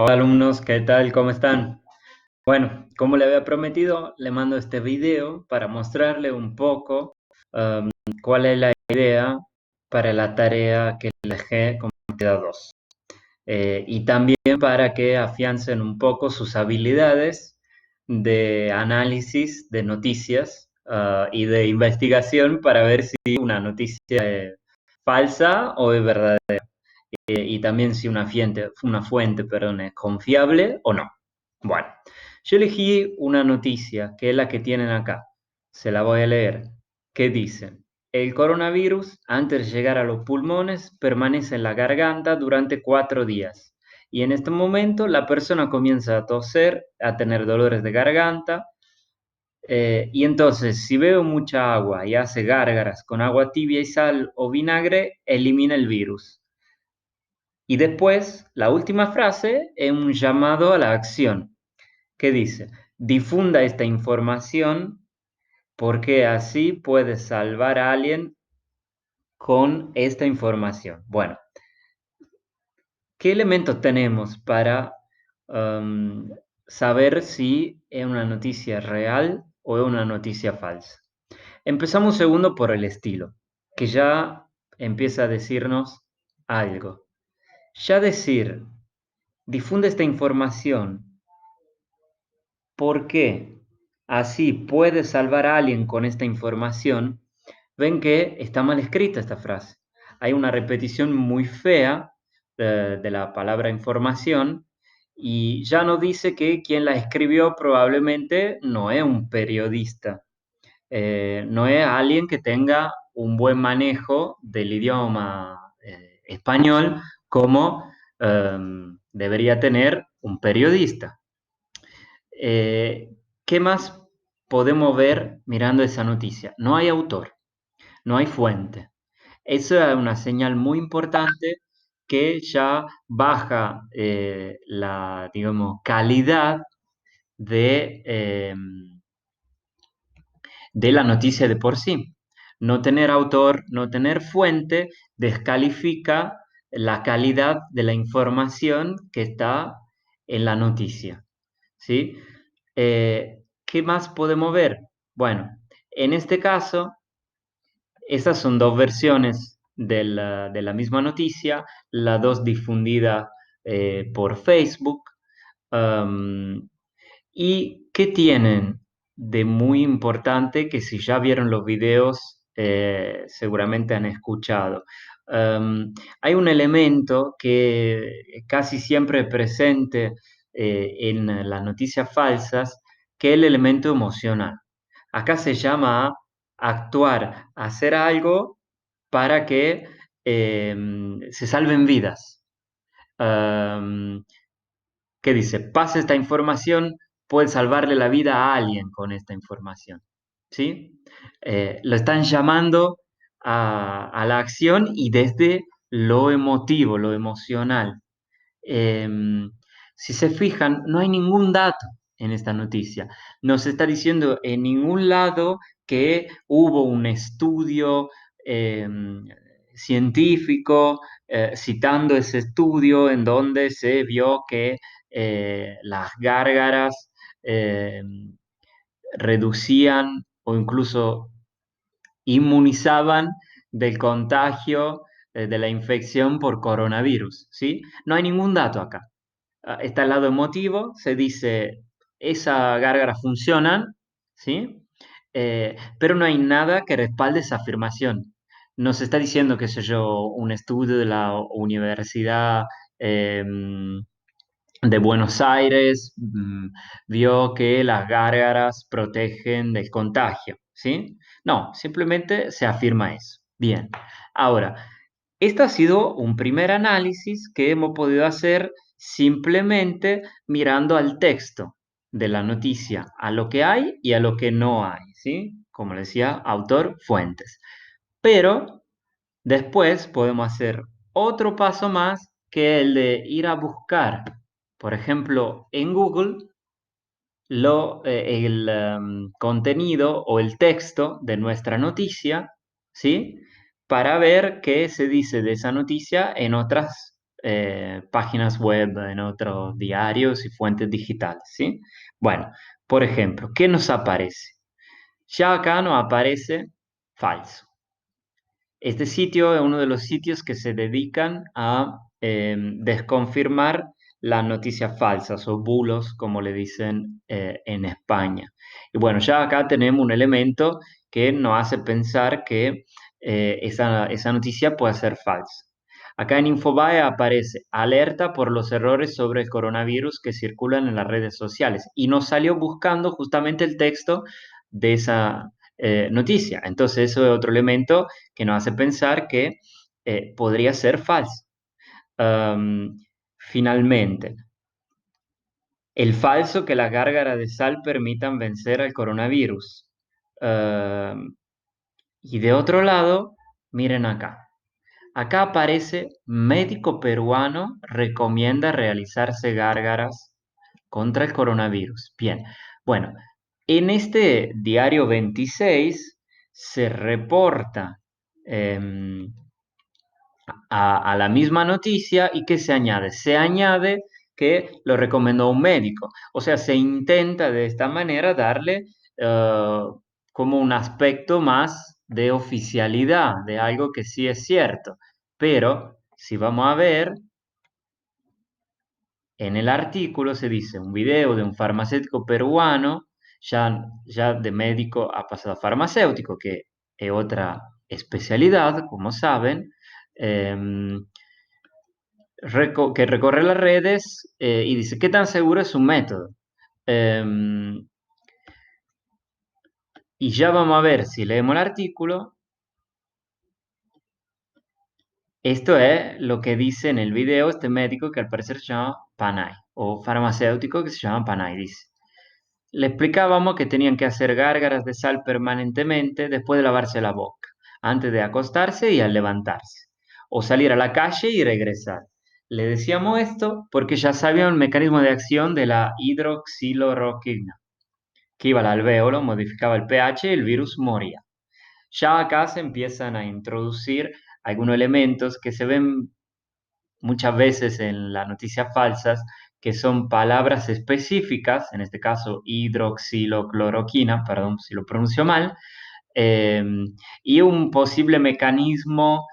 Hola alumnos, ¿qué tal? ¿Cómo están? Bueno, como le había prometido, le mando este video para mostrarle un poco cuál es la idea para la tarea que le dejé como actividad 2. Y también para que afiancen un poco sus habilidades de análisis de noticias y de investigación para ver si una noticia es falsa o es verdadera. Y también si una fuente, perdón, es confiable o no. Bueno, yo elegí una noticia que es la que tienen acá. Se la voy a leer. ¿Qué dice? El coronavirus, antes de llegar a los pulmones, permanece en la garganta durante 4 días. Y en este momento la persona comienza a toser, a tener dolores de garganta. Y entonces, si bebe mucha agua y hace gárgaras con agua tibia y sal o vinagre, elimina el virus. Y después, la última frase es un llamado a la acción, que dice, difunda esta información porque así puedes salvar a alguien con esta información. Bueno, ¿qué elementos tenemos para um, saber si es una noticia real o es una noticia falsa? Empezamos segundo por el estilo, que ya empieza a decirnos algo. Ya decir, difunde esta información porque así puedes salvar a alguien con esta información, ven que está mal escrita esta frase. Hay una repetición muy fea de la palabra información y ya nos dice que quien la escribió probablemente no es un periodista, no es alguien que tenga un buen manejo del idioma español como debería tener un periodista. Eh, ¿Qué más podemos ver mirando esa noticia? No hay autor, no hay fuente. Eso es una señal muy importante que ya baja la, digamos, calidad de la noticia de por sí. No tener autor, no tener fuente, descalifica la calidad de la información que está en la noticia. ¿Sí? ¿Qué más podemos ver? Bueno, en este caso, estas son dos versiones de la misma noticia, las dos difundidas por Facebook. Um, ¿Y qué tienen de muy importante que si ya vieron los videos seguramente han escuchado? Hay un elemento que casi siempre es presente en las noticias falsas, que es el elemento emocional. Acá se llama actuar, hacer algo para que se salven vidas. Um, ¿Qué dice? Pasa esta información, puede salvarle la vida a alguien con esta información. ¿Sí? Lo están llamando a la acción y desde lo emotivo, lo emocional. Eh, si se fijan, no hay ningún dato en esta noticia. No se está diciendo en ningún lado que hubo un estudio científico citando ese estudio en donde se vio que las gárgaras eh, reducían o incluso inmunizaban del contagio de la infección por coronavirus, ¿sí? No hay ningún dato acá. Está el lado emotivo, se dice, esas gárgaras funcionan, ¿sí? Pero no hay nada que respalde esa afirmación. Nos está diciendo, qué sé yo, un estudio de la Universidad eh, de Buenos Aires vio que las gárgaras protegen del contagio, ¿sí? No, simplemente se afirma eso. Bien, ahora, este ha sido un primer análisis que hemos podido hacer simplemente mirando al texto de la noticia, a lo que hay y a lo que no hay, ¿sí? Como le decía, autor, fuentes. Pero después podemos hacer otro paso más que es el de ir a buscar, por ejemplo, en Google, el contenido o el texto de nuestra noticia, ¿sí? Para ver qué se dice de esa noticia en otras páginas web, en otros diarios y fuentes digitales, ¿sí? Bueno, por ejemplo, ¿qué nos aparece? Ya acá nos aparece falso. Este sitio es uno de los sitios que se dedican a desconfirmar las noticias falsas o bulos, como le dicen en España. Y bueno, ya acá tenemos un elemento que nos hace pensar que esa noticia puede ser falsa. Acá en Infobae aparece alerta por los errores sobre el coronavirus que circulan en las redes sociales y nos salió buscando justamente el texto de esa noticia. Entonces, eso es otro elemento que nos hace pensar que podría ser falso. Finalmente, el falso que las gárgaras de sal permitan vencer al coronavirus. Y de otro lado, miren acá. Acá aparece médico peruano recomienda realizarse gárgaras contra el coronavirus. Bien, bueno, en este diario 26 se reporta em, a la misma noticia y ¿qué se añade? Se añade que lo recomendó un médico. O sea, se intenta de esta manera darle como un aspecto más de oficialidad, de algo que sí es cierto. Pero si vamos a ver, en el artículo se dice un video de un farmacéutico peruano, ya de médico ha pasado a farmacéutico, que es otra especialidad, como saben, em, que recorre las redes y dice, ¿qué tan seguro es su método? Em, y ya vamos a ver si leemos el artículo. Esto es lo que dice en el video este médico que al parecer se llama Panay, o farmacéutico que se llama Panay, dice. Le explicábamos que tenían que hacer gárgaras de sal permanentemente después de lavarse la boca, antes de acostarse y al levantarse, o salir a la calle y regresar. Le decíamos esto porque ya sabían el mecanismo de acción de la hidroxiloroquina, que iba al alvéolo, modificaba el pH y el virus moría. Ya acá se empiezan a introducir algunos elementos que se ven muchas veces en las noticias falsas, que son palabras específicas, en este caso hidroxilocloroquina, perdón si lo pronuncio mal, eh, y un posible mecanismo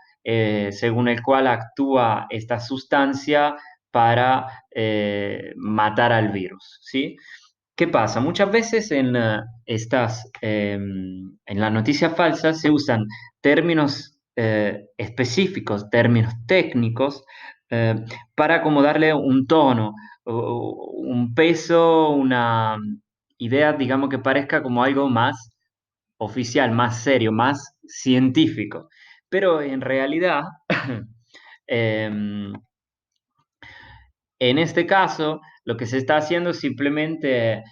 según el cual actúa esta sustancia para matar al virus, ¿sí? ¿Qué pasa? Muchas veces en las noticias falsas se usan términos específicos, términos técnicos, eh, para como darle un tono, un peso, una idea, digamos, que parezca como algo más oficial, más serio, más científico. Pero en realidad, em, en este caso, lo que se está haciendo es simplemente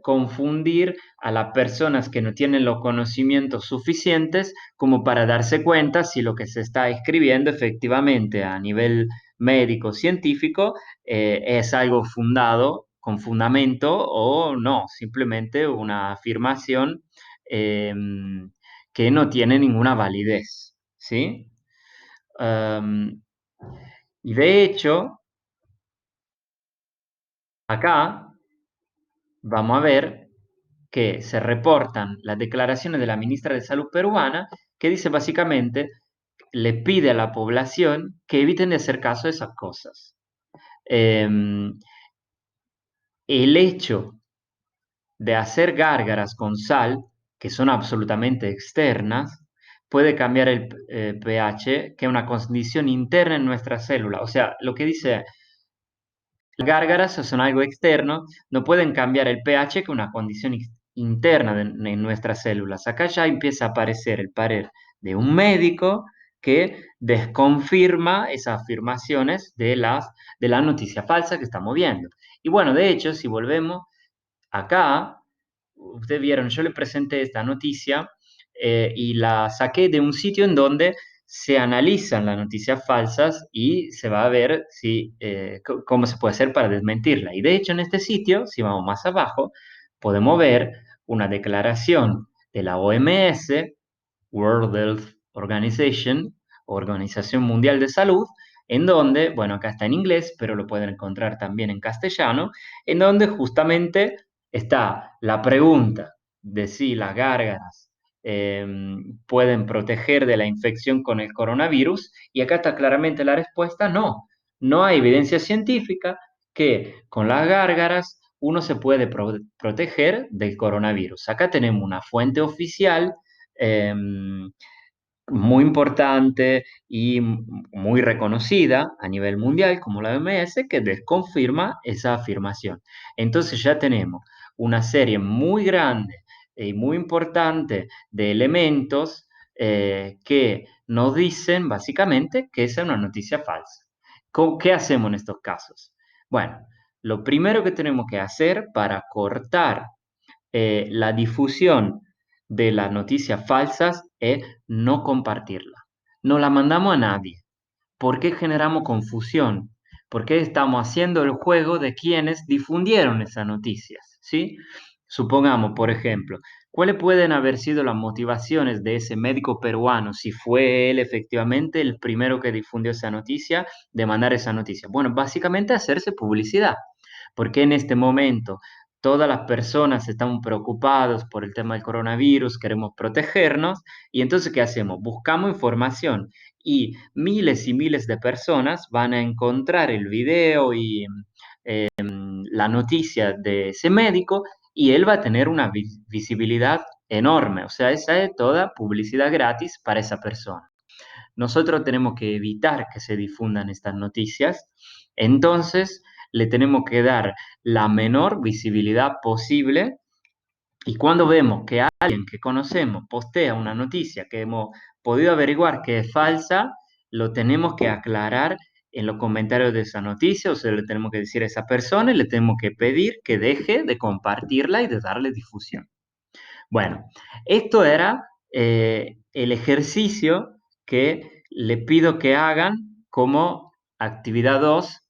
confundir a las personas que no tienen los conocimientos suficientes como para darse cuenta si lo que se está escribiendo efectivamente a nivel médico científico es algo fundado, con fundamento o no, simplemente una afirmación eh, que no tiene ninguna validez, ¿sí? Um, y de hecho, acá vamos a ver que se reportan las declaraciones de la ministra de Salud peruana, que dice básicamente, le pide a la población que eviten de hacer caso a esas cosas. Eh, el hecho de hacer gárgaras con sal, que son absolutamente externas, puede cambiar el pH, que es una condición interna en nuestra célula. O sea, lo que dice las gárgaras son algo externo, no pueden cambiar el pH, que es una condición interna en nuestras células. Acá ya empieza a aparecer el parer de un médico que desconfirma esas afirmaciones de la noticia falsa que estamos viendo. Y bueno, de hecho, si volvemos acá, ustedes vieron, yo le presenté esta noticia y la saqué de un sitio en donde se analizan las noticias falsas y se va a ver si, cómo se puede hacer para desmentirla. Y de hecho en este sitio, si vamos más abajo, podemos ver una declaración de la OMS, World Health Organization, Organización Mundial de Salud, en donde, bueno, acá está en inglés, pero lo pueden encontrar también en castellano, en donde justamente está la pregunta de si las gárgaras eh, pueden proteger de la infección con el coronavirus, y acá está claramente la respuesta: no, no hay evidencia científica que con las gárgaras uno se puede proteger del coronavirus. Acá tenemos una fuente oficial eh, muy importante y muy reconocida a nivel mundial como la OMS, que desconfirma esa afirmación. Entonces ya tenemos una serie muy grande y muy importante de elementos que nos dicen básicamente que esa es una noticia falsa. ¿Qué hacemos en estos casos? Bueno, lo primero que tenemos que hacer para cortar la difusión de las noticias falsas es no compartirla. No la mandamos a nadie. ¿Por qué generamos confusión? ¿Por qué estamos haciendo el juego de quienes difundieron esas noticias? ¿Sí? Supongamos, por ejemplo, ¿cuáles pueden haber sido las motivaciones de ese médico peruano, si fue él efectivamente el primero que difundió esa noticia, de mandar esa noticia? Bueno, básicamente hacerse publicidad, porque en este momento todas las personas estamos preocupados por el tema del coronavirus, queremos protegernos, y entonces, ¿qué hacemos? Buscamos información y miles de personas van a encontrar el video y la noticia de ese médico, y él va a tener una visibilidad enorme. O sea, esa es toda publicidad gratis para esa persona. Nosotros tenemos que evitar que se difundan estas noticias, entonces le tenemos que dar la menor visibilidad posible, y cuando vemos que alguien que conocemos postea una noticia que hemos podido averiguar que es falsa, lo tenemos que aclarar en los comentarios de esa noticia, o sea, le tenemos que decir a esa persona y le tenemos que pedir que deje de compartirla y de darle difusión. Bueno, esto era el ejercicio que le pido que hagan como actividad 2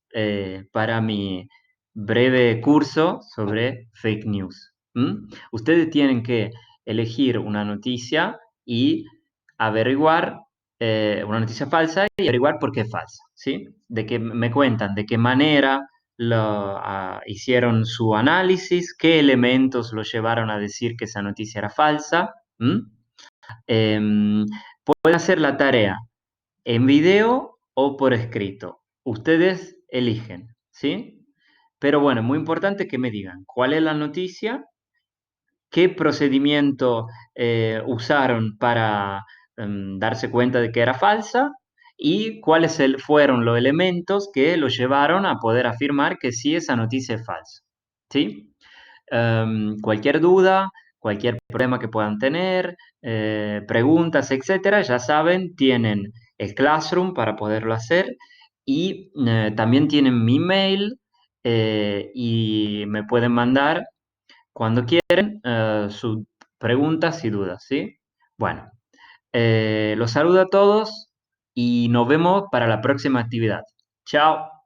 para mi breve curso sobre fake news. Ustedes tienen que elegir una noticia y averiguar una noticia falsa y averiguar por qué es falsa, ¿sí? De que me cuentan de qué manera hicieron su análisis, qué elementos lo llevaron a decir que esa noticia era falsa. Em, Pueden hacer la tarea en video o por escrito. Ustedes eligen, ¿sí? Pero bueno, es muy importante que me digan cuál es la noticia, qué procedimiento usaron para darse cuenta de que era falsa, y cuáles fueron los elementos que los llevaron a poder afirmar que sí, esa noticia es falsa. ¿Sí? Cualquier duda, cualquier problema que puedan tener, preguntas, etcétera, ya saben, tienen el Classroom para poderlo hacer, y también tienen mi mail, y me pueden mandar cuando quieren sus preguntas y dudas, ¿sí? Bueno, los saludo a todos y nos vemos para la próxima actividad. Chao.